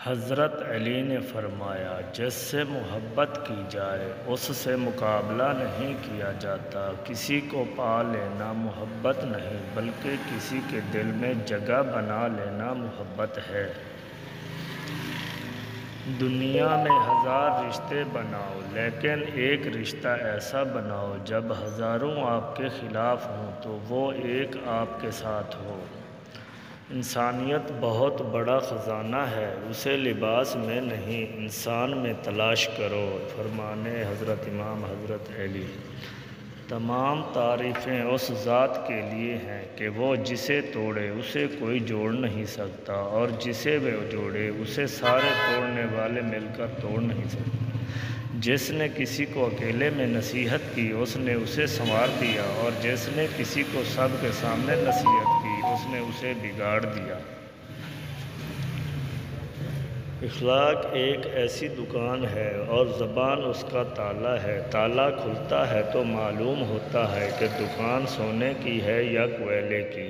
حضرت علی نے فرمایا، جس سے محبت کی جائے اس سے مقابلہ نہیں کیا جاتا۔ کسی کو پا لینا محبت نہیں بلکہ کسی کے دل میں جگہ بنا لینا محبت ہے۔ دنیا میں ہزار رشتے بناؤ لیکن ایک رشتہ ایسا بناؤ جب ہزاروں آپ کے خلاف ہوں تو وہ ایک آپ کے ساتھ ہو۔ انسانیت بہت بڑا خزانہ ہے، اسے لباس میں نہیں انسان میں تلاش کرو۔ فرمان حضرت امام حضرت علی۔ تمام تعریفیں اس ذات کے لیے ہیں کہ وہ جسے توڑے اسے کوئی جوڑ نہیں سکتا، اور جسے وہ جوڑے اسے سارے توڑنے والے مل کر توڑ نہیں سکتے۔ جس نے کسی کو اکیلے میں نصیحت کی اس نے اسے سنوار دیا، اور جس نے کسی کو سب کے سامنے نصیحت کی اس نے اسے بگاڑ دیا۔ اخلاق ایک ایسی دکان ہے اور زبان اس کا تالا ہے۔ تالا کھلتا ہے تو معلوم ہوتا ہے کہ دکان سونے کی ہے یا کوئلے کی۔